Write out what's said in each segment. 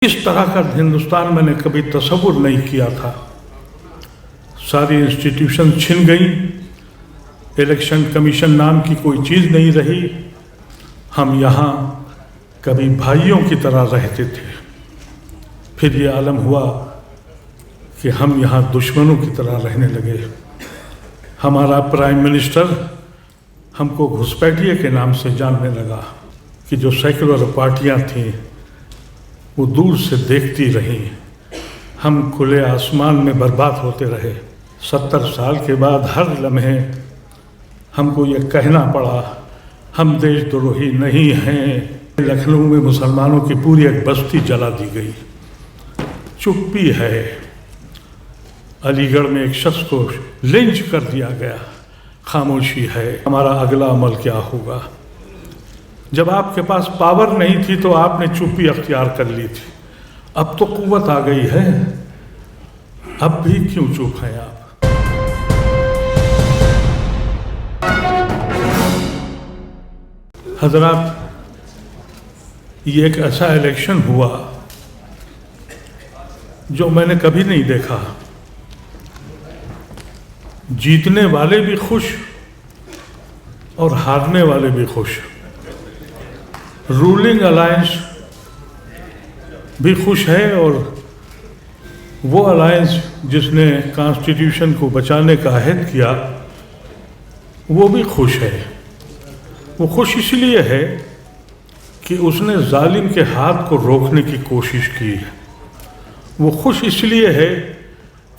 इस तरह का हिंदुस्तान मैंने कभी तसव्वुर नहीं किया था। सारी इंस्टीट्यूशन छिन गई, इलेक्शन कमीशन नाम की कोई चीज़ नहीं रही। हम यहाँ कभी भाइयों की तरह रहते थे, फिर ये आलम हुआ कि हम यहाँ दुश्मनों की तरह रहने लगे। हमारा प्राइम मिनिस्टर हमको घुसपैठिए के नाम से जानने लगा कि जो सेक्युलर पार्टियाँ थीं वो दूर से देखती रहीं, हम खुले आसमान में बर्बाद होते रहे। 70 साल के बाद हर लम्हे हमको ये कहना पड़ा हम देशद्रोही नहीं हैं। लखनऊ में मुसलमानों की पूरी एक बस्ती जला दी गई, चुप्पी है। अलीगढ़ में एक शख्स को लिंच कर दिया गया, खामोशी है। हमारा अगला अमल क्या होगा? जब आपके पास पावर नहीं थी तो आपने चुप्पी अख्तियार कर ली थी, अब तो कुव्वत आ गई है, अब भी क्यों चुप हैं आप? हजरात, ये एक ऐसा इलेक्शन हुआ जो मैंने कभी नहीं देखा। जीतने वाले भी खुश और हारने वाले भी खुश। रूलिंग अलायंस भी खुश है और वो अलायंस जिसने कॉन्स्टिट्यूशन को बचाने का अहद किया वो भी खुश है। वो खुश इसलिए है कि उसने जालिम के हाथ को रोकने की कोशिश की है। वो खुश इसलिए है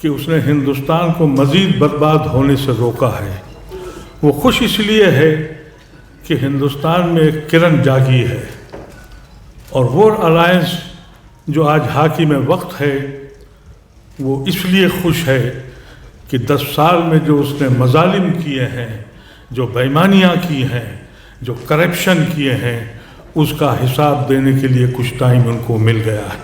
कि उसने हिंदुस्तान को मज़ीद बर्बाद होने से रोका है। वो खुश इसलिए है कि हिंदुस्तान में एक किरण जागी है। और वो अलायंस जो आज हाकिम वक्त है वो इसलिए खुश है कि 10 साल में जो उसने मजालिम किए हैं, जो बेईमानियाँ की हैं, जो करप्शन किए हैं, उसका हिसाब देने के लिए कुछ टाइम उनको मिल गया है।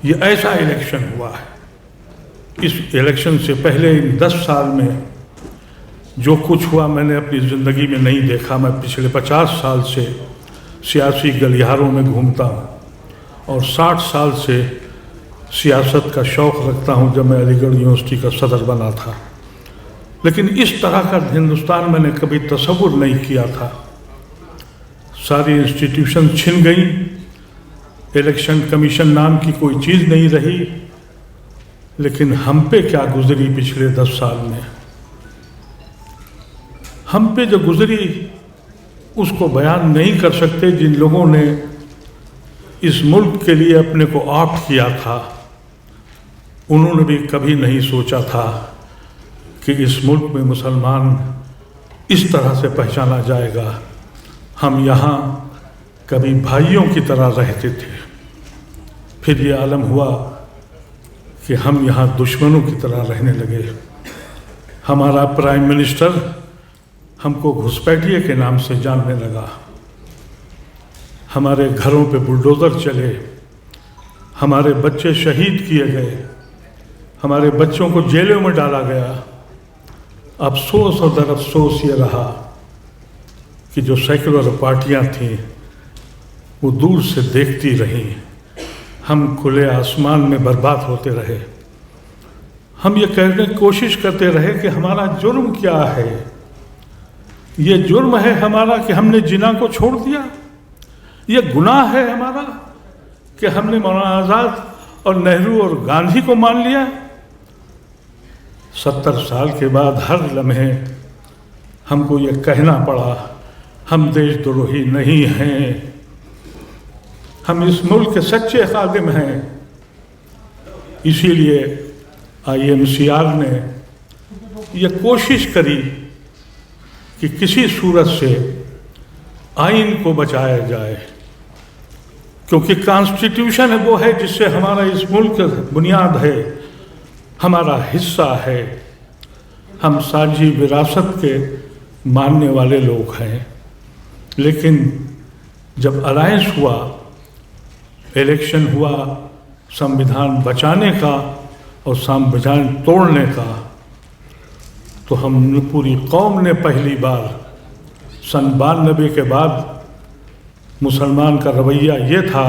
ये ऐसा इलेक्शन हुआ है। इस इलेक्शन से पहले इन 10 साल में जो कुछ हुआ मैंने अपनी ज़िंदगी में नहीं देखा। मैं पिछले 50 साल से सियासी गलियारों में घूमता हूँ और 60 साल से सियासत का शौक़ रखता हूँ जब मैं अलीगढ़ यूनिवर्सिटी का सदर बना था। लेकिन इस तरह का हिंदुस्तान मैंने कभी तसव्वुर नहीं किया था। सारी इंस्टीट्यूशन छिन गई, इलेक्शन कमीशन नाम की कोई चीज़ नहीं रही। लेकिन हम पे क्या गुजरी पिछले 10 साल में, हम पे जो गुजरी उसको बयान नहीं कर सकते। जिन लोगों ने इस मुल्क के लिए अपने को ऑप्ट किया था उन्होंने भी कभी नहीं सोचा था कि इस मुल्क में मुसलमान इस तरह से पहचाना जाएगा। हम यहाँ कभी भाइयों की तरह रहते थे, फिर ये आलम हुआ कि हम यहाँ दुश्मनों की तरह रहने लगे। हमारा प्राइम मिनिस्टर हमको घुसपैठिए के नाम से जानने लगा। हमारे घरों पे बुलडोज़र चले, हमारे बच्चे शहीद किए गए, हमारे बच्चों को जेलों में डाला गया। अफसोस और दर अफसोस ये रहा कि जो सेक्युलर पार्टियां थीं वो दूर से देखती रहीं, हम खुले आसमान में बर्बाद होते रहे। हम ये कहने की कोशिश करते रहे कि हमारा जुर्म क्या है। ये जुर्म है हमारा कि हमने जिना को छोड़ दिया। ये गुनाह है हमारा कि हमने मौलाना आज़ाद और नेहरू और गांधी को मान लिया। 70 साल के बाद हर लम्हे हमको ये कहना पड़ा हम देशद्रोही नहीं हैं, हम इस मुल्क के सच्चे खादिम हैं। इसीलिए IMCR ने ये कोशिश करी कि किसी सूरत से आइन को बचाया जाए, क्योंकि कॉन्स्टिट्यूशन वो है जिससे हमारा इस मुल्क बुनियाद है, हमारा हिस्सा है। हम साझी विरासत के मानने वाले लोग हैं। लेकिन जब अलायंस हुआ, इलेक्शन हुआ संविधान बचाने का और संविधान तोड़ने का, तो हम पूरी कौम ने पहली बार सन 92 के बाद मुसलमान का रवैया ये था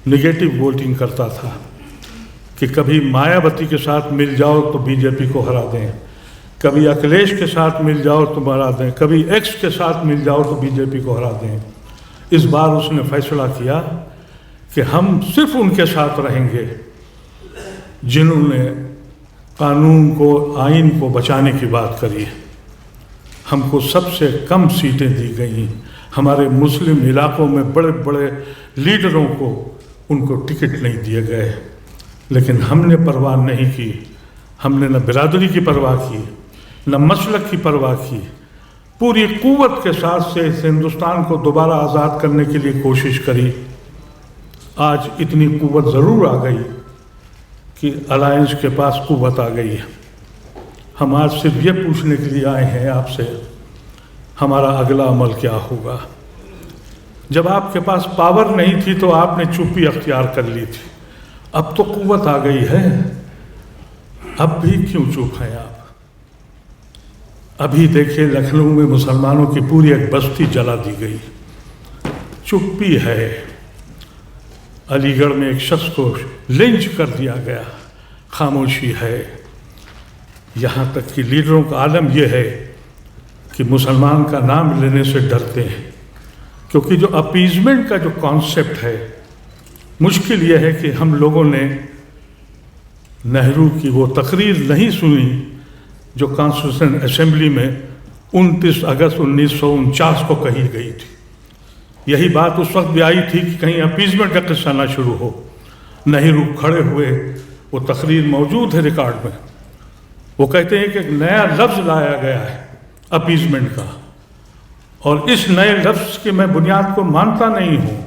निगेटिव वोटिंग करता था कि कभी मायावती के साथ मिल जाओ तो बीजेपी को हरा दें, कभी अखिलेश के साथ मिल जाओ तो हरा दें, कभी एक्स के साथ मिल जाओ तो बीजेपी को हरा दें। इस बार उसने फैसला किया कि हम सिर्फ उनके साथ रहेंगे जिन्होंने कानून को, आइन को बचाने की बात करी। हमको सबसे कम सीटें दी गई। हमारे मुस्लिम इलाकों में बड़े बड़े लीडरों को उनको टिकट नहीं दिए गए, लेकिन हमने परवाह नहीं की। हमने न बिरादरी की परवाह की, न मसलक की परवाह की। पूरी कुव्वत के साथ से इस हिंदुस्तान को दोबारा आज़ाद करने के लिए कोशिश करी। आज इतनी कुव्वत ज़रूर आ गई कि अलायंस के पास कुव्वत आ गई है। हम आज सिर्फ ये पूछने के लिए आए हैं आपसे, हमारा अगला अमल क्या होगा। जब आपके पास पावर नहीं थी तो आपने चुप्पी अख्तियार कर ली थी, अब तो कुव्वत आ गई है, अब भी क्यों चुप हैं आप। अभी देखिए लखनऊ में मुसलमानों की पूरी एक बस्ती जला दी गई, चुप्पी है। अलीगढ़ में एक शख्स को लिंच कर दिया गया, खामोशी है। यहाँ तक कि लीडरों का आलम यह है कि मुसलमान का नाम लेने से डरते हैं, क्योंकि जो अपीजमेंट का जो कॉन्सेप्ट है, मुश्किल यह है कि हम लोगों ने नेहरू की वो तकरीर नहीं सुनी जो कॉन्स्टिट्यूशन असेंबली में 29 अगस्त 1949 को कही गई थी। यही बात उस वक्त भी आई थी कि कहीं अपीजमेंट का किस्सा ना शुरू हो। नेहरू खड़े हुए, वो तकरीर मौजूद है रिकॉर्ड में। वो कहते हैं कि एक नया लफ्ज़ लाया गया है अपीजमेंट का, और इस नए लफ्ज़ की मैं बुनियाद को मानता नहीं हूँ,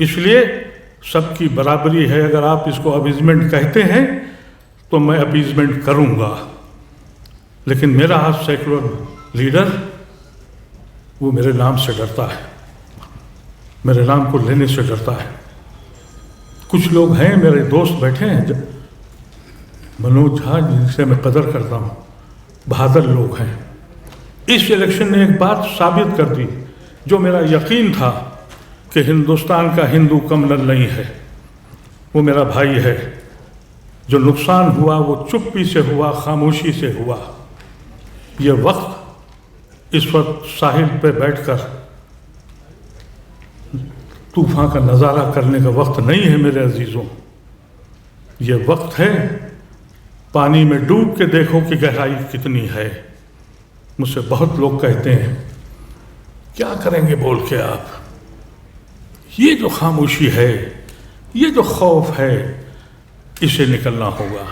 इसलिए सबकी बराबरी है। अगर आप इसको अपीजमेंट कहते हैं तो मैं अपीजमेंट करूँगा, लेकिन मेरा सेकुलर लीडर वो मेरे नाम से डरता है, मेरे नाम को लेने से डरता है। कुछ लोग हैं, मेरे दोस्त बैठे हैं, मनोज झा जिनसे मैं कदर करता हूँ, बहादुर लोग हैं। इस इलेक्शन ने एक बात साबित कर दी जो मेरा यकीन था कि हिंदुस्तान का हिंदू कम नहीं है, वो मेरा भाई है। जो नुकसान हुआ वो चुप्पी से हुआ, खामोशी से हुआ। ये वक्त इस वक्त साहिल पे बैठकर तूफान का नज़ारा करने का वक्त नहीं है मेरे अजीज़ों। ये वक्त है पानी में डूब के देखो कि गहराई कितनी है। मुझसे बहुत लोग कहते हैं क्या करेंगे बोल के आप। ये जो खामोशी है, ये जो खौफ है, इसे निकलना होगा।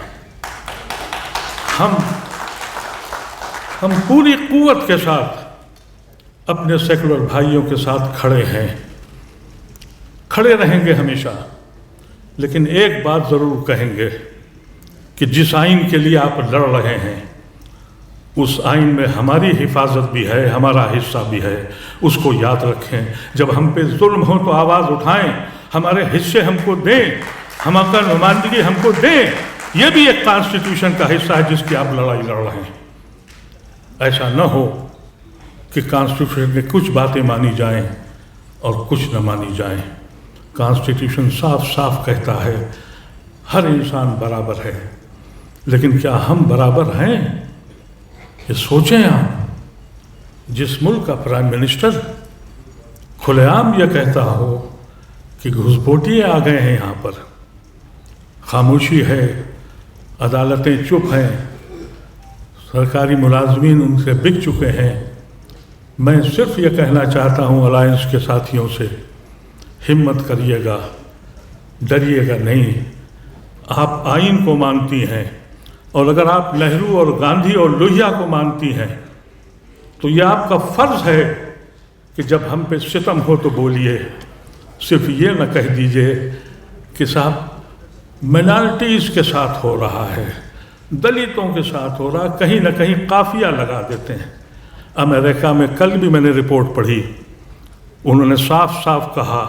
हम पूरी कुव्वत के साथ अपने सेकुलर भाइयों के साथ खड़े हैं, खड़े रहेंगे हमेशा। लेकिन एक बात ज़रूर कहेंगे कि जिस आइन के लिए आप लड़ रहे हैं, उस आइन में हमारी हिफाजत भी है, हमारा हिस्सा भी है, उसको याद रखें। जब हम पे जुल्म हो तो आवाज़ उठाएं, हमारे हिस्से हमको दें, हमारा नुमाइंदगी हमको दें। यह भी एक कॉन्स्टिट्यूशन का हिस्सा है जिसकी आप लड़ाई लड़ रहे हैं। ऐसा न हो कि कॉन्स्टिट्यूशन में कुछ बातें मानी जाएं और कुछ न मानी जाएं। कॉन्स्टिट्यूशन साफ साफ कहता है हर इंसान बराबर है, लेकिन क्या हम बराबर हैं? ये सोचें आप। जिस मुल्क का प्राइम मिनिस्टर खुलेआम यह कहता हो कि घुसपैठिए आ गए हैं यहाँ पर, खामोशी है, अदालतें चुप हैं, सरकारी मुलाजमीन उनसे बिक चुके हैं। मैं सिर्फ ये कहना चाहता हूँ अलायंस के साथियों से, हिम्मत करिएगा, डरिएगा नहीं। आप आइन को मानती हैं, और अगर आप नेहरू और गांधी और लोहिया को मानती हैं तो ये आपका फ़र्ज़ है कि जब हम पे सितम हो तो बोलिए। सिर्फ ये न कह दीजिए कि साहब माइनॉरिटीज़ के साथ हो रहा है, दलितों के साथ हो रहा, कहीं ना कहीं काफिया लगा देते हैं। अमेरिका में कल भी मैंने रिपोर्ट पढ़ी, उन्होंने साफ साफ कहा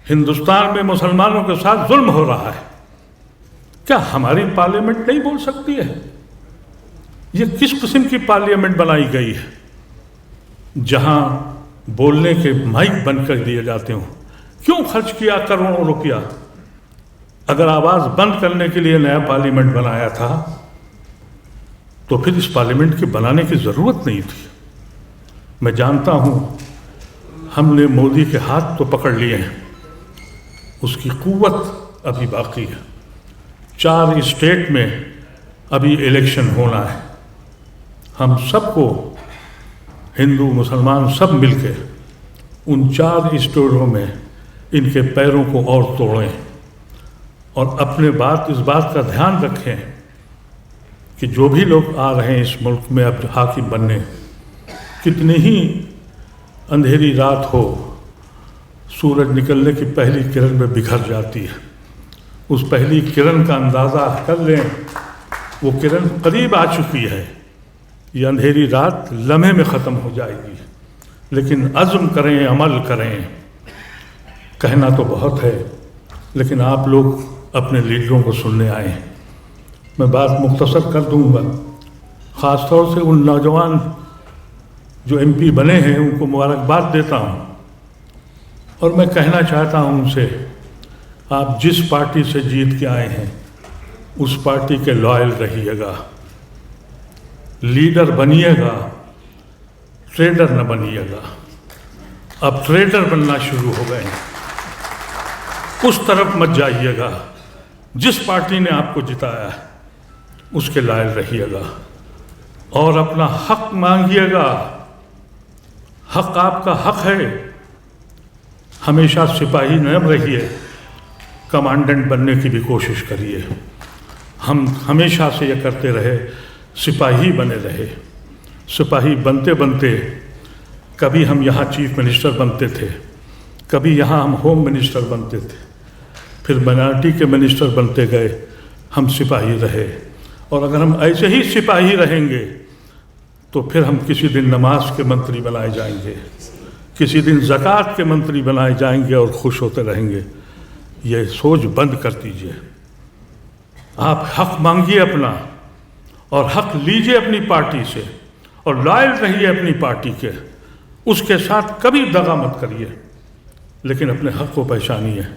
हिंदुस्तान में मुसलमानों के साथ जुल्म हो रहा है। क्या हमारी पार्लियामेंट नहीं बोल सकती है? ये किस किस्म की पार्लियामेंट बनाई गई है जहां बोलने के माइक बंद कर दिए जाते हों क्यों खर्च किया करोड़ों रुपया? अगर आवाज़ बंद करने के लिए नया पार्लियामेंट बनाया था तो फिर इस पार्लियामेंट के बनाने की ज़रूरत नहीं थी। मैं जानता हूँ हमने मोदी के हाथ तो पकड़ लिए हैं, उसकी कुव्वत अभी बाकी है। 4 स्टेट में अभी इलेक्शन होना है। हम सबको, हिंदू मुसलमान सब मिलके उन 4 स्टेटों में इनके पैरों को और तोड़ें और अपने इस बात का ध्यान रखें कि जो भी लोग आ रहे हैं इस मुल्क में अब हाकिम बनने, कितनी ही अंधेरी रात हो, सूरज निकलने की पहली किरण में बिखर जाती है। उस पहली किरण का अंदाज़ा कर लें, वो किरण करीब आ चुकी है। ये अंधेरी रात लम्हे में ख़त्म हो जाएगी, लेकिन अज़्म करें, अमल करें। कहना तो बहुत है, लेकिन आप लोग अपने लीडरों को सुनने आए हैं। मैं बात मुख्तसर कर दूंगा। ख़ास तौर से उन नौजवान जो MP बने हैं उनको मुबारकबाद देता हूँ और मैं कहना चाहता हूँ उनसे, आप जिस पार्टी से जीत के आए हैं उस पार्टी के लॉयल रहिएगा, लीडर बनिएगा, ट्रेडर न बनिएगा। अब ट्रेडर बनना शुरू हो गए हैं, उस तरफ मत जाइएगा। जिस पार्टी ने आपको जिताया है उसके लायक रहिएगा और अपना हक मांगिएगा। हक आपका हक है। हमेशा सिपाही न रहिए, कमांडेंट बनने की भी कोशिश करिए। हम हमेशा से ये करते रहे, सिपाही बने रहे। सिपाही बनते बनते कभी हम यहाँ चीफ मिनिस्टर बनते थे, कभी यहाँ हम होम मिनिस्टर बनते थे, फिर माइनॉरिटी के मिनिस्टर बनते गए। हम सिपाही रहे और अगर हम ऐसे ही सिपाही रहेंगे तो फिर हम किसी दिन नमाज के मंत्री बनाए जाएंगे, किसी दिन ज़कात के मंत्री बनाए जाएंगे और खुश होते रहेंगे। ये सोच बंद कर दीजिए। आप हक मांगिए अपना और हक लीजिए अपनी पार्टी से और लॉयल रहिए अपनी पार्टी के। उसके साथ कभी दगा मत करिए, लेकिन अपने हक को पहचानिए।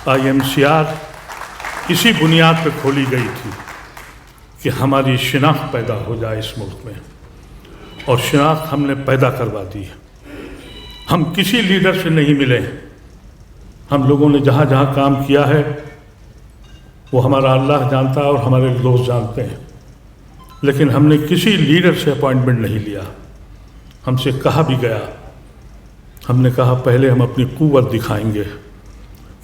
IMCR इसी बुनियाद पर खोली गई थी कि हमारी शिनाख्त पैदा हो जाए इस मुल्क में, और शिनाख्त हमने पैदा करवा दी है। हम किसी लीडर से नहीं मिले। हम लोगों ने जहाँ जहाँ काम किया है वो हमारा अल्लाह जानता है और हमारे दोस्त जानते हैं, लेकिन हमने किसी लीडर से अपॉइंटमेंट नहीं लिया। हमसे कहा भी गया, हमने कहा पहले हम अपनी कुव्वत दिखाएंगे,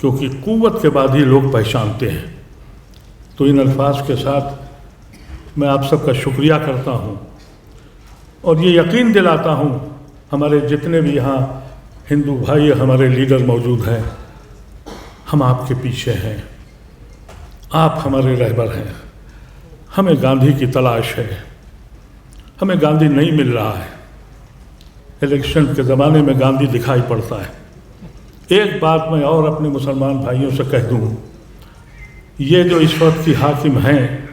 क्योंकि कुव्वत के बाद ही लोग पहचानते हैं। तो इन अल्फाज के साथ मैं आप सबका शुक्रिया करता हूँ और ये यकीन दिलाता हूँ हमारे जितने भी यहाँ हिंदू भाई हमारे लीडर मौजूद हैं, हम आपके पीछे हैं। आप हमारे रहबर हैं। हमें गांधी की तलाश है। हमें गांधी नहीं मिल रहा है। इलेक्शन के ज़माने में गांधी दिखाई पड़ता है। एक बात मैं और अपने मुसलमान भाइयों से कह दूँ, ये जो इस वक्त की हाकिम हैं,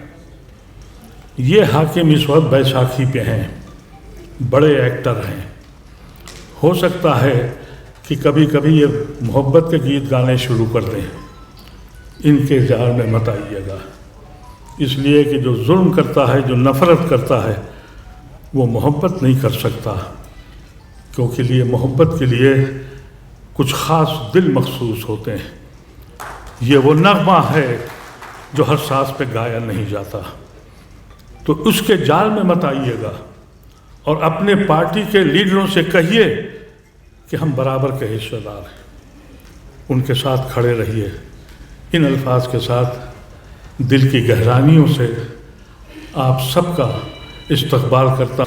ये हाकिम इस वक्त बैसाखी पे हैं, बड़े एक्टर हैं। हो सकता है कि कभी कभी ये मोहब्बत के गीत गाने शुरू कर दें। इनके जाल में मत आइएगा, इसलिए कि जो जुल्म करता है, जो नफ़रत करता है, वो मोहब्बत नहीं कर सकता, क्योंकि लिए मोहब्बत के लिए कुछ ख़ास दिल मखसूस होते हैं। ये वो नग़मा है जो हर सांस पे गाया नहीं जाता। तो उसके जाल में मत आइएगा और अपने पार्टी के लीडरों से कहिए कि हम बराबर के हिस्सेदार हैं, उनके साथ खड़े रहिए। इन अल्फाज के साथ दिल की गहराइयों से आप सबका इस्तकबाल करता